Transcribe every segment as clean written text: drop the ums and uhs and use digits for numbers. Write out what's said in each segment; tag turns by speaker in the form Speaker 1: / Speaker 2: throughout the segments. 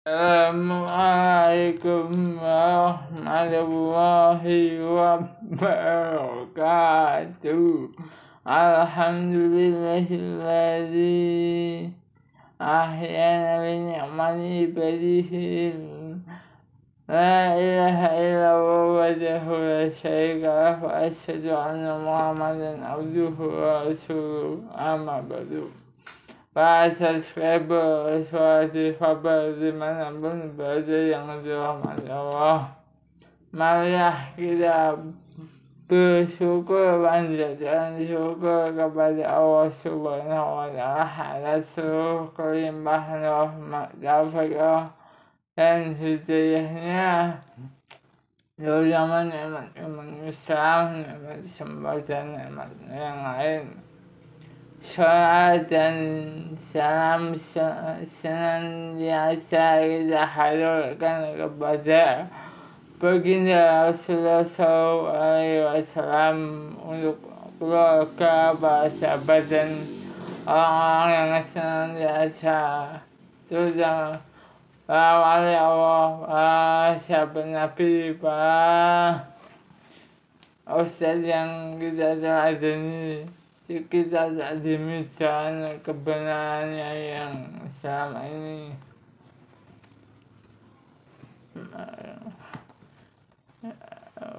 Speaker 1: Assalamualaikum warahmatullahi wabarakatuh. Alhamdulillahilladzi ahyana bi ni'mati badihin. La ilaha illallah wahdahu la syarika lahu wa asyhadu anna Muhammadan abduhu wa rasuluh. Amma ba'du. Para subscriber suatu kabar dimanapun berada yang dirahmati Allah, marilah kita bersyukur panjatkan syukur kepada Allah Subhanahu wa Ta'ala atas seluruh kelimpahan rahmat, taufikah dan hidayahnya, terutama nikmat Islam, nikmat kesempatan, nikmat yang lain. Salat dan salam senantiasa kita haturkan kepada baginda Rasulullah SAW untuk keluarga, para sahabat dan orang-orang yang senantiasa terutama para wali Allah, para sahabat Nabi, para ustadz yang kita teladani. Kita tak demikian kebenarannya yang selama ini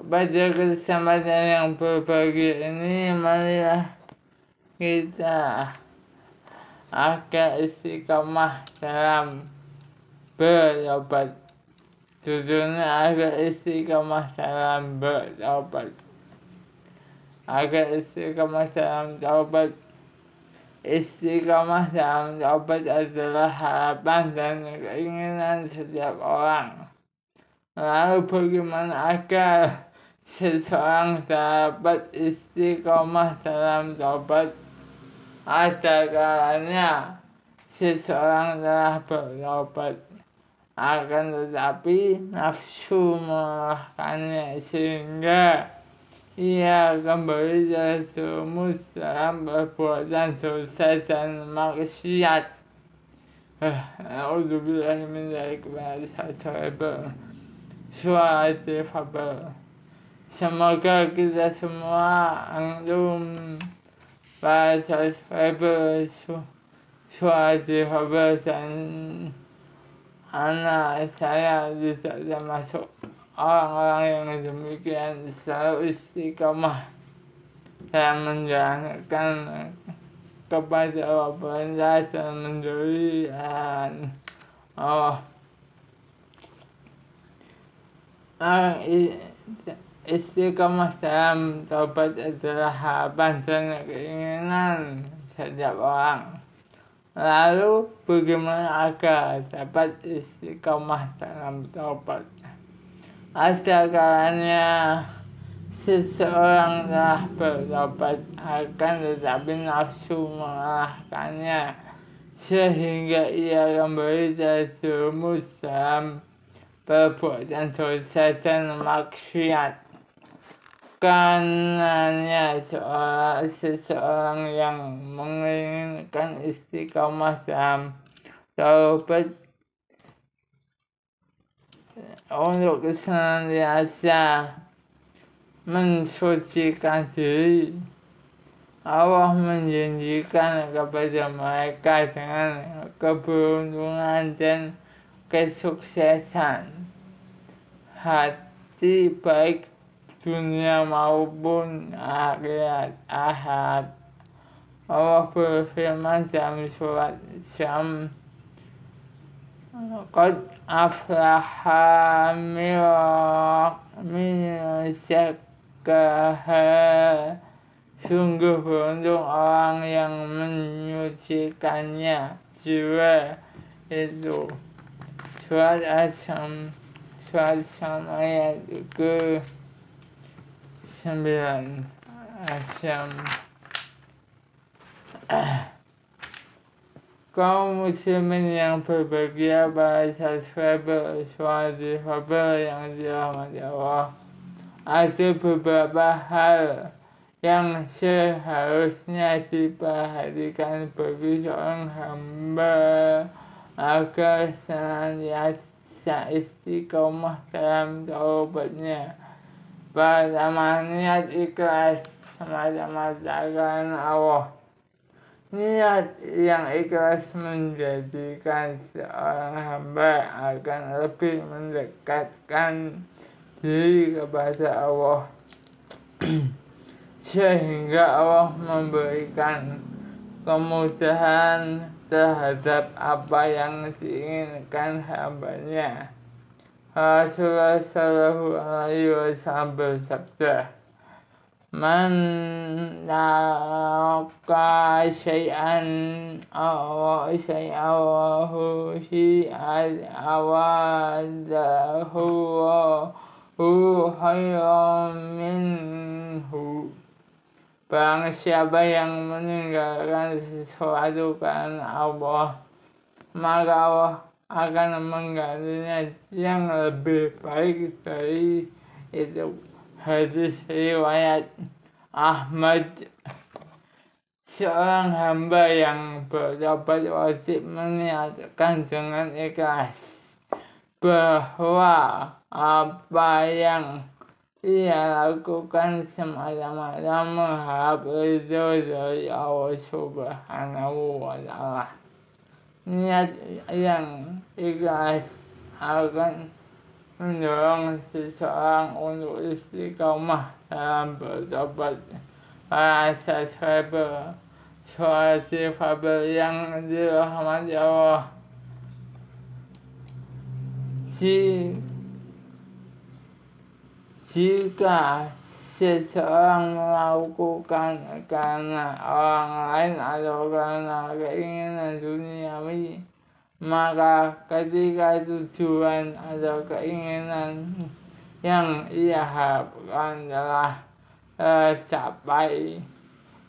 Speaker 1: pada kesempatan yang berbahagia ini, marilah kita agar istiqamah dalam bertobat. Judulnya agar istiqamah dalam bertobat. Agar istiqamah dalam taubat. Istiqamah dalam taubat adalah harapan dan keinginan setiap orang. Lalu bagaimana agar seseorang dapat istiqamah dalam taubat? Ada kalanya seseorang telah bertaubat, akan tetapi nafsu mengalahkannya sehingga ia kembali terjerumus dalam perbuatan dosa dan maksiat. A'udzubillahi min dzalik wa suatu kabar. Semoga kita semua antum para subscriber suatu kabar dan anak saya tidak termasuk orang-orang yang demikian selalu istiqamah dalam menjalankan kepada Allah perintah dan menjauhikan Allah. Istiqamah dalam taubat adalah harapan dan keinginan setiap orang. Lalu bagaimana agar dapat istiqamah dalam taubat? Ada kalanya seseorang telah bertobat, akan tetapi nafsu mengalahkannya sehingga ia kembali terjerumus dalam perbuatan dosa dan maksiat. Karenanya seseorang yang menginginkan istiqamah dalam taubat untuk senantiasa mensucikan diri, Allah menjanjikan kepada mereka dengan keberuntungan dan kesuksesan hati baik dunia maupun akhirat. Allah berfirman dalam surat Syam, Qad aflaha min zakkaha. Sungguh beruntung orang yang menyucikannya jiwa itu. Surat Syam ayat ke-9. Syam. Kaum muslimin yang berbahagia, para subscriber suatu kabar yang dirahmati Allah, ada beberapa hal yang seharusnya diperhatikan bagi seorang hamba agar senantiasa istiqomah dalam taubatnya. Pertama, niat ikhlas semata-mata karena Allah. Niat yang ikhlas menjadikan seorang hamba akan lebih mendekatkan diri kepada Allah sehingga Allah memberikan kemudahan terhadap apa yang diinginkan hambanya. Rasulullah Shallallahu Alaihi Wasallam bersabda, "Man taraka syai'an syai'ahu syai'an awadahu khairan minhu." Barang siapa yang meninggalkan sesuatu karena Allah, maka Allah akan menggantinya yang lebih baik dari itu. Hadis riwayat Ahmad. Seorang hamba yang bertobat wajib meniatkan dengan ikhlas bahwa apa yang ia lakukan semata-mata mengharap ridho dari Allah Subhanahu wa Ta'ala. Niat yang ikhlas akan mendorong seseorang untuk istiqomah dalam bertobat. Para sahabat yang dirahmati Allah, jika seseorang melakukan karena orang lain atau karena keinginan duniawi, maka ketika tujuan atau keinginan yang ia harapkan telah tercapai,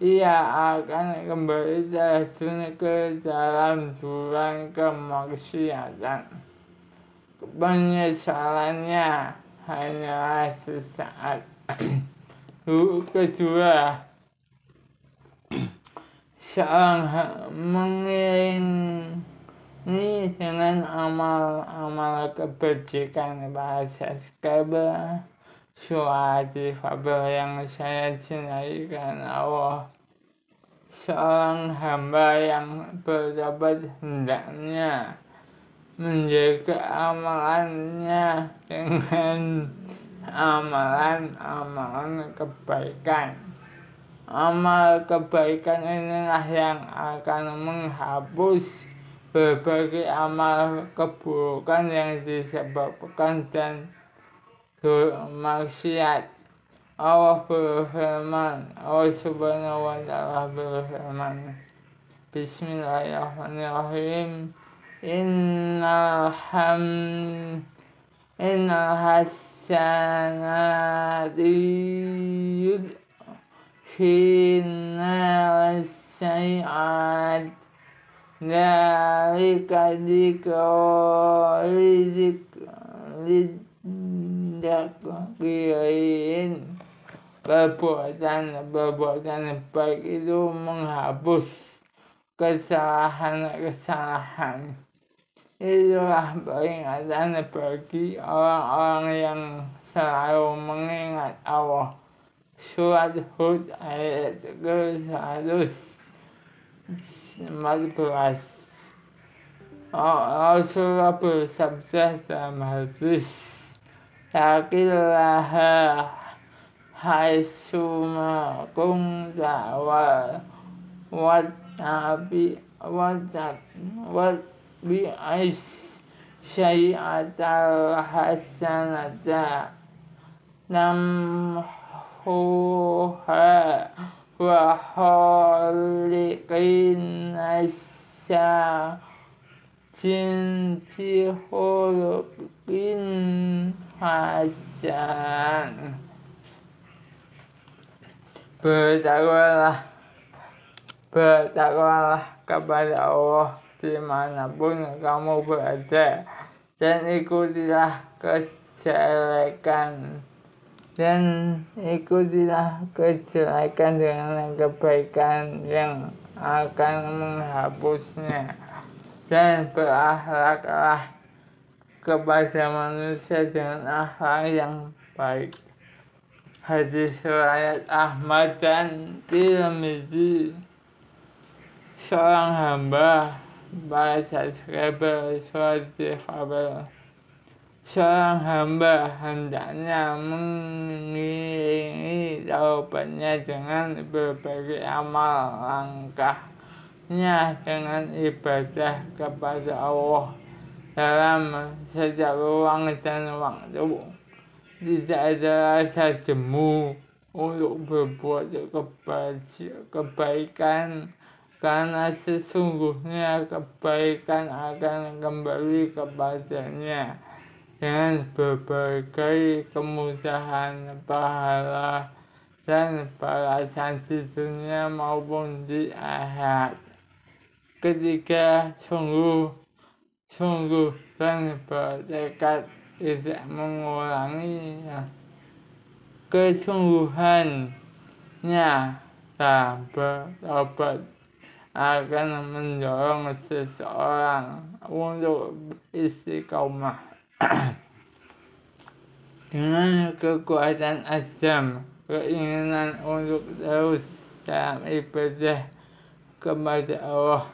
Speaker 1: ia akan kembali terjun ke dalam jurang kemaksiatan. Penyesalannya hanyalah sesaat. Kedua, seorang mengiringi dengan amal kebajikan. Bahasa subscriber suatu fabel yang saya cintai karena Allah. Seorang hamba yang bertobat hendaknya menjaga amalannya dengan amalan kebaikan. Amal kebaikan inilah yang akan menghapus berbagai amal keburukan yang disebabkan dan maksiat. Allah berfirman, Allah Subhanahu wa Ta'ala berfirman, Bismillahirrahmanirrahim. Innal hasanati yudhhinal sayyi'at dzalika dzikra lidzakirin. Perbuatan baik itu menghapus kesalahan. Itulah peringatan bagi orang-orang yang selalu mengingat Allah. Surat Hud ayat ke-114. Rasulullah bersabda dalam hadis, "Taqillaha haitsuma kunta bi'ais syai'atal hasanata namhuha wa khaliqin asya cinti khuluqin hasan." Bertakwalah kepada Allah dimanapun kamu berada, dan ikutilah kejelekan dengan kebaikan yang akan menghapusnya. dan berakhlaklah kepada manusia dengan akhlak yang baik. Hadis riwayat Ahmad dan Tirmidzi. Seorang hamba bahasa Skribel suatu fabel. Seorang hamba hendaknya mengiringi taubatnya dengan berbagai amal langkahnya dengan ibadah kepada Allah dalam setiap ruang dan waktu. Tidak ada rasa jemu untuk berbuat kebaikan, karena sesungguhnya kebaikan akan kembali kepadanya dengan berbagai kemudahan, pahala, dan balasan di dunia maupun di akhirat. Ketiga, sungguh dan bertekad tidak mengurangi kesungguhannya dan bertobat akan mendorong seseorang untuk istiqomah dengan kekuatan azam, keinginan untuk terus dalam ibadah kepada Allah.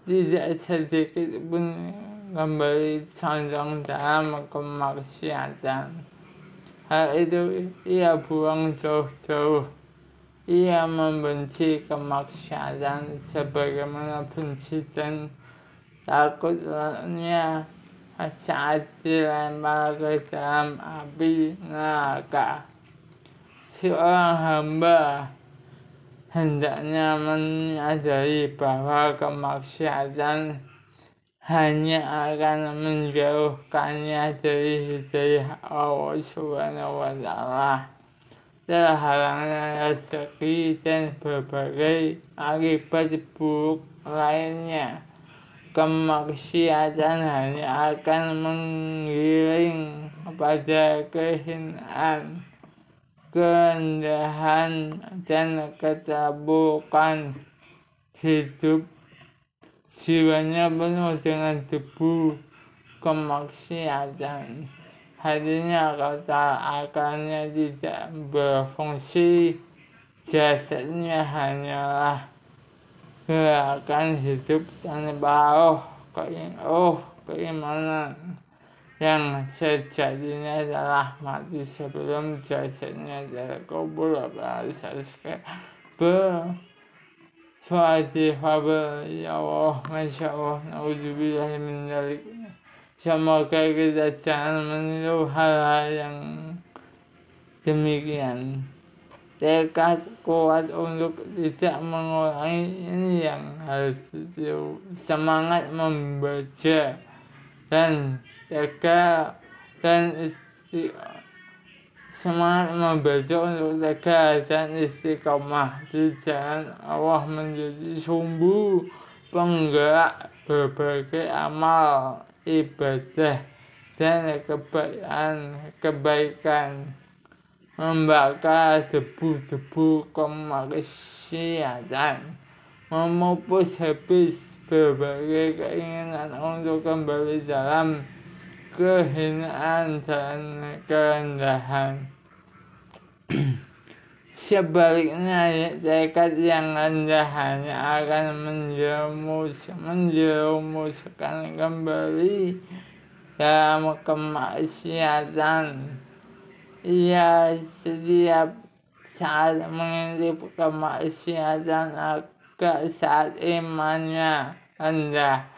Speaker 1: Tidak sedikit pun kembali condong dalam kemaksiatan. Hal itu ia buang jauh-jauh. Ia membenci kemaksiatan sebagaimana benci dan takutnya saat dilempar ke dalam api neraka. Seorang hamba hendaknya menyadari bahwa kemaksiatan hanya akan menjauhkannya dari hidayah Allah Subhanahu wa Ta'ala, terhalangnya rezeki dan berbagai akibat buruk lainnya. Kemaksiatan hanya akan menggiring kepada kehinaan, kerendahan, dan keterpurukan hidup. Jiwanya penuh dengan debu kemaksiatan. Hatinya kotor, akalnya tidak berfungsi, jasadnya hanyalah gerakan hidup tanpa keimanan yang sejatinya telah mati sebelum jasadnya terkubur. Suatu fabel. Ya Allah, Masya Allah, na'udzubillah min dzalik. Semoga kita jangan meniru hal-hal yang demikian. Tekad kuat untuk tidak mengulangi ini yang harus semangat membaca dan semangat membaca untuk tegar dan istiqomah di jalan Allah, menjadi sumbu penggerak berbagai amal ibadah dan kebaikan, membakar debu-debu kemaksiatan, memupus habis berbagai keinginan untuk kembali dalam kehinaan dan kerendahan. Sebaliknya, tekad yang rendah hanya akan menjerumuskan kembali dalam kemaksiatan. Ia setiap saat mengintip kemaksiatan agak saat imannya rendah.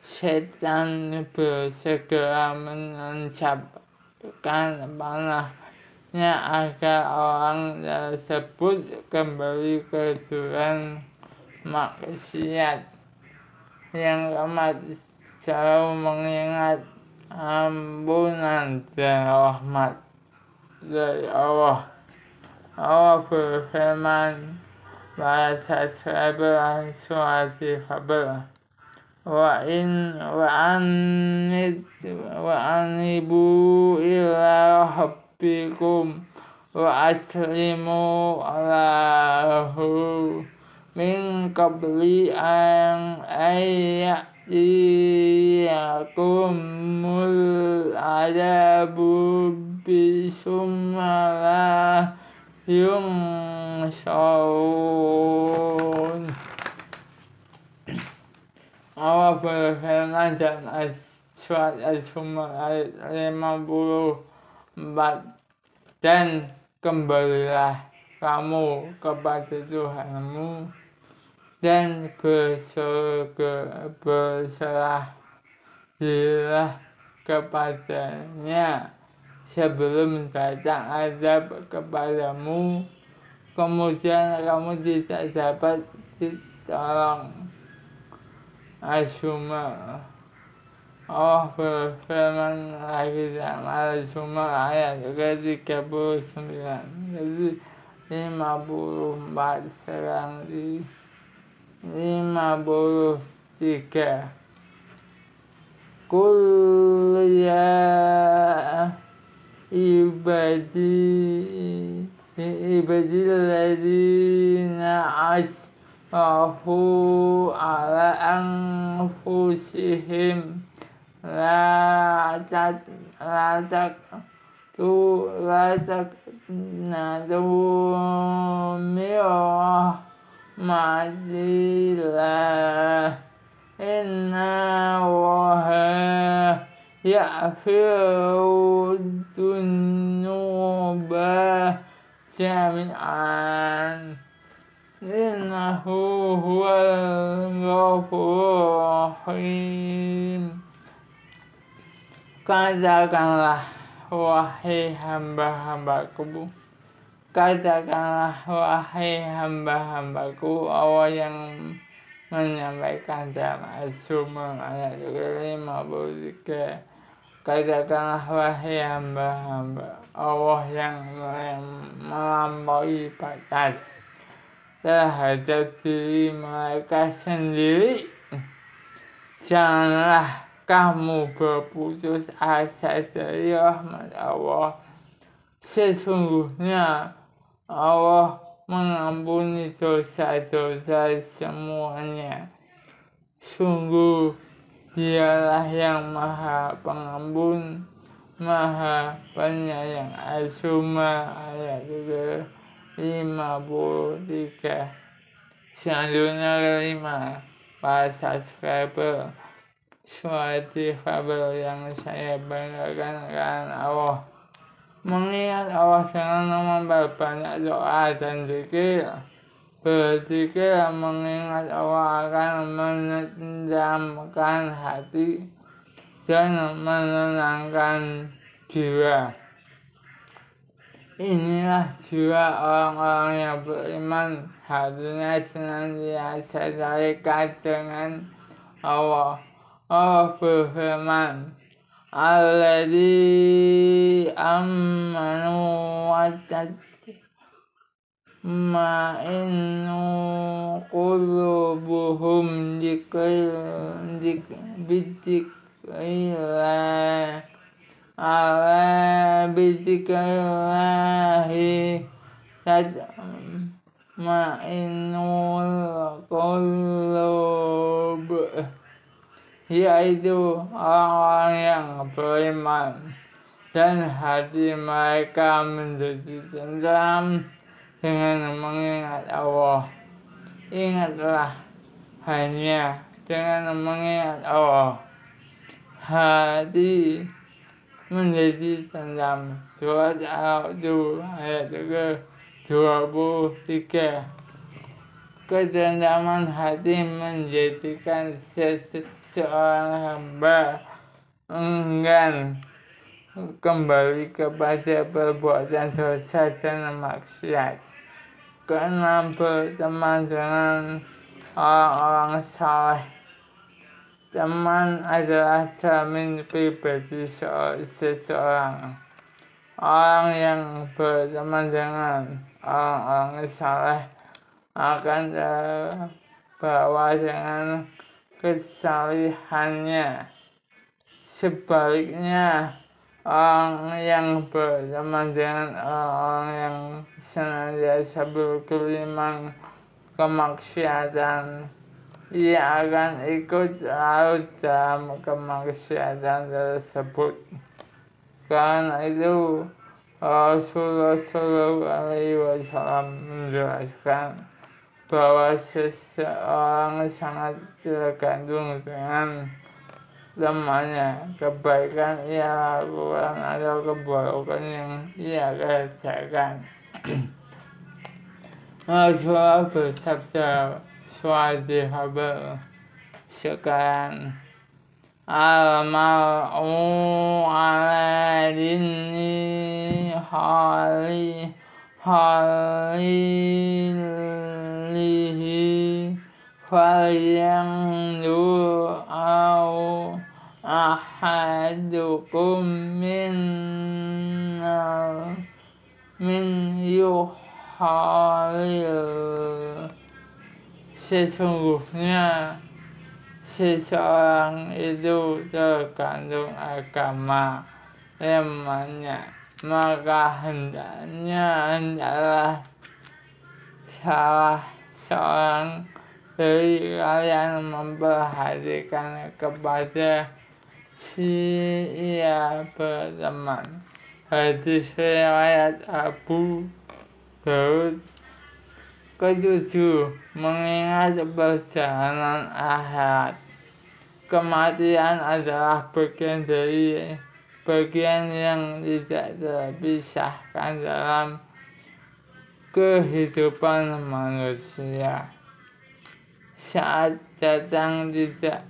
Speaker 1: Setan bersegera menancapkan panahnya agar orang tersebut kembali ke jalan maksiat. Yang keempat, selalu mengingat ampunan dan rahmat dari Allah. Allah berfirman bahasa Skribel suatu fabel. Wa anibu ila rabbikum wa aslimu lahu min qabli an ya'tiyakumul adabu bisumma yunsaun. Allah berfirman dalam surat Al-Zumar ayat 54, dan kembalilah kamu kepada Tuhanmu dan berserah dirilah kepadanya sebelum datang azab kepadamu, kemudian kamu tidak dapat ditolong. Al-Zumar. Allah berfirman lagi dalam Al-Zumar ayat ke-39, jadi 54 sekarang di 53. Qul ya ibadilladzina asrafu ala anfusihim la taqnatu min rahmatillah inna Allaha yaghfiru dzunuba jami'an innahu huwal ghafurur rahim. Katakanlah wahai hamba-hambaku, Allah yang menyampaikan dalam Al-Zumar ayat ke-53. Katakanlah wahai hamba-hamba Allah yang melampaui batas terhadap diri mereka sendiri, janganlah kamu berputus asa dari rahmat Allah. Sesungguhnya Allah mengampuni dosa-dosa semuanya. Sungguh Dialah yang Maha Pengampun, Maha Penyayang. Al-Zumar ayat ke-53. Selanjutnya kelima, para subscriber surat difabel yang saya banggakan karena Allah. Mengingat Allah dengan memperbanyak doa dan zikir. Berzikir mengingat Allah akan menenangkan hati dan menenangkan jiwa. Inilah jiwa orang-orang yang beriman, hatinya senantiasa terikat dengan Allah. Allah berfirman, Alladzi amanu wa tatma'innu qulubuhum bidzikrillah ala bidzikrillahi tatma'innul qulub, yaitu orang-orang yang beriman dan hati mereka menjadi tenteram dengan mengingat Allah. Ingatlah, hanya dengan mengingat Allah hati menjadi tenteram. Surat Al-A'raf ayat ke-23. Ketentraman hati menjadikan seorang hamba enggan kembali kepada perbuatan dosa dan maksiat. Keenam, berteman dengan orang-orang saleh. Teman adalah cermin pribadi seseorang. Orang yang berteman dengan orang-orang saleh akan terbawa dengan kesalehannya. Sebaliknya, orang yang berteman dengan orang-orang yang senantiasa berkelimang kemaksiatan, ia akan ikut larut dalam kemaksiatan tersebut. Karena itu Rasulullah SAW menjelaskan bahwa seseorang sangat tergantung dengan temannya. Kebaikan ia lakukan atau keburukan yang ia kerjakan. Rasulullah bersabda, "Swadihaba sekarang al-mar'u ala dini halilihi falyanzur ahadukum min yuhalil." Sesungguhnya seseorang itu tergantung agama temannya, maka hendaklah salah seorang dari kalian memperhatikan kepada si ia berteman. Hadis riwayat Abu Daud. Ketujuh, mengingat perjalanan akhirat. Kematian adalah bagian yang tidak terpisahkan dalam kehidupan manusia. Saat datang tidak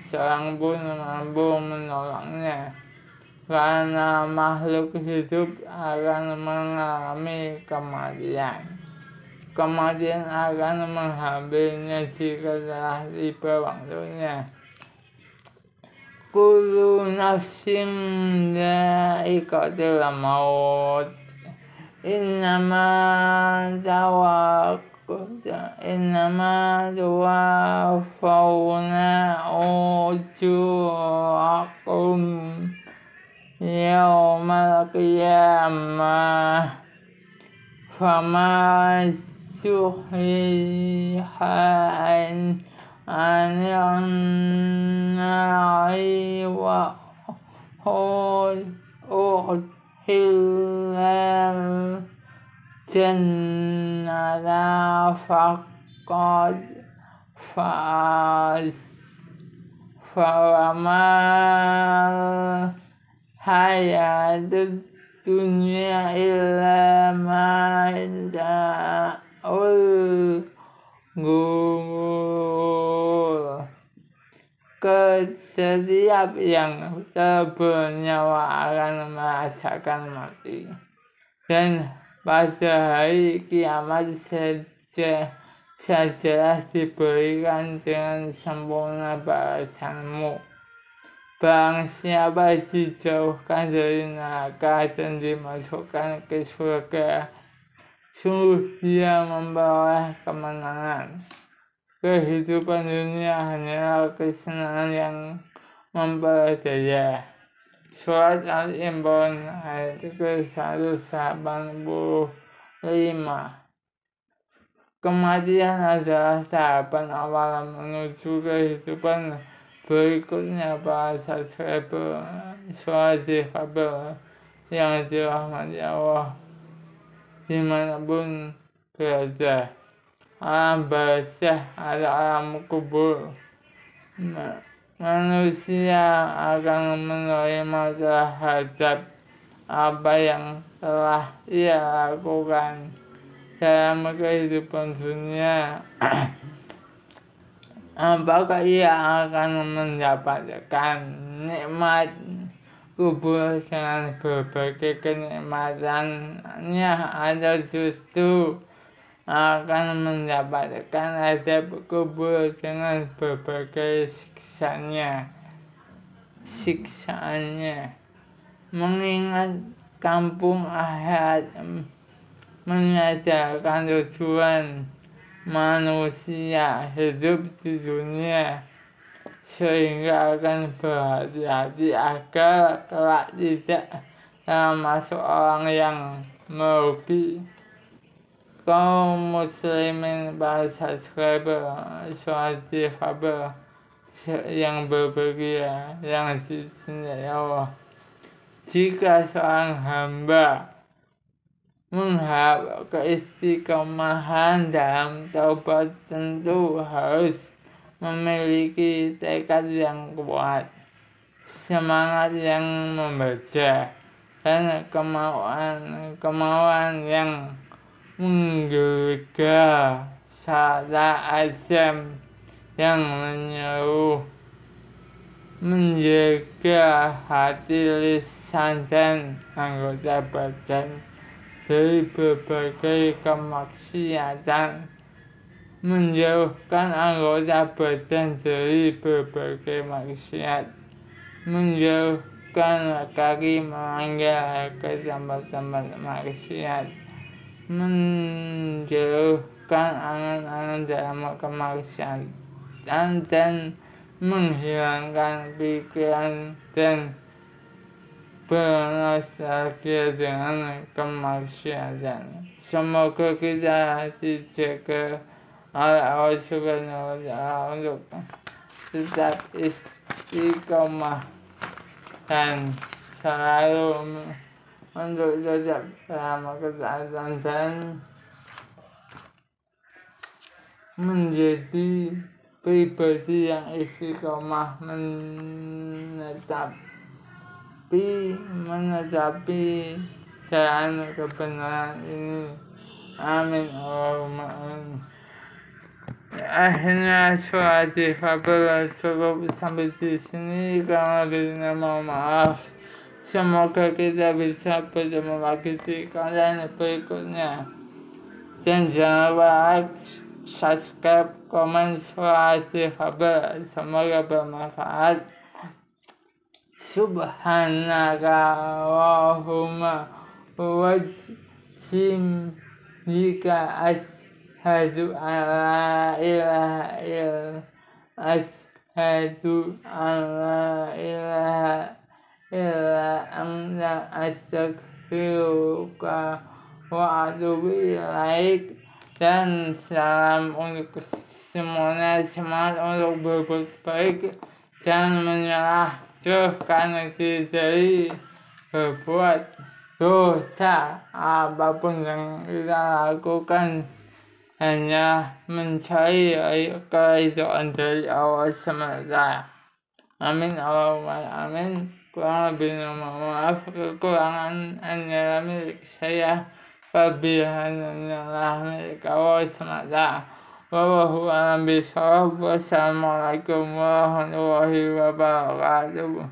Speaker 1: seorang pun mampu menolongnya, karena makhluk hidup akan mengalami kematian. Kematian akan menghampirinya jika telah tiba waktunya. Kullu nafsin dha'iqatul maut. Innama tuwaffawna ujurakum yawmal qiyamah. Fama suhihan anil nari wa uhillal jannata faqad faz. Fawamal hayatud dunia illa mata'ul ghurur. Setiap yang bernyawa akan merasakan mati, dan pada hari kiamat sajalah diberikan dengan sempurna balasanmu. Barang siapa dijauhkan dari neraka dan dimasukkan ke surga, sungguh dia memperoleh kemenangan. Kehidupan dunia hanyalah kesenangan yang memperdaya. Surat Al-Imran ayat ke-185. Kematian adalah tahapan awal menuju kehidupan berikutnya. Para swadihaba yang dirahmati Allah dimanapun berada, alam barzah atau alam kubur, manusia akan menerima terhadap apa yang telah ia lakukan dalam kehidupan dunia. Apakah ia akan mendapatkan nikmat kubur dengan berbagai kenikmatannya, atau justru akan mendapatkan azab kubur dengan berbagai siksaannya. Mengingat kampung akhirat menyadarkan tujuan manusia hidup di dunia, sehingga akan berhati-hati agar kelak tidak termasuk orang yang merugi. kaum muslimin para subscriber, sholat difabel yang berbahagia, yang dicintai Allah. Jika seorang hamba mengharap keistiqomahan dalam taubat, tentu harus memiliki tekad yang kuat, semangat yang membaca, dan kemauan yang menggelegar, serta azam yang menjaga hati, lisan, dan anggota badan dari berbagai kemaksiatan, menjauhkan anggota badan dari berbagai maksiat, menjauhkan kaki melanggar ke tempat-tempat maksiat, menjauhkan angan-angan dalam kemaksiatan, dan menghilangkan pikiran dan bernostalgia dengan kemaksiatan. Semoga kita dijaga oleh Allah Subhanahu wa Ta'ala untuk tetap istiqomah dan selalu untuk tetap dalam ketaatan dan menjadi pribadi yang istiqomah menetapi jalan kebenaran ini. Amin Allahumma amin. Akhirnya sholat difabel cukup sampai di sini. Kalau lebihnya mohon maaf. Semoga kita bisa bertemu lagi di konten berikutnya. Dan jangan lupa like, subscribe, komen, sholat difabel. Semoga bermanfaat. Subhanaka Allahumma wajim jika ashadu an la ilaha illa anta astaghfiruka wa atubu ilaik. Dan salam untuk semuanya, semangat untuk berbuat baik dan menyerah karena dari berbuat dosa. Apapun yang kita lakukan hanya mencari keridhaan dari Allah semata. Amin Allahumma amin. Kurang lebihnya mohon maaf, kekurangan hanyalah milik saya, kelebihan hanyalah milik Allah semata. Wallahu a'lam bishawab. Wassalamualaikum warahmatullahi wabarakatuh.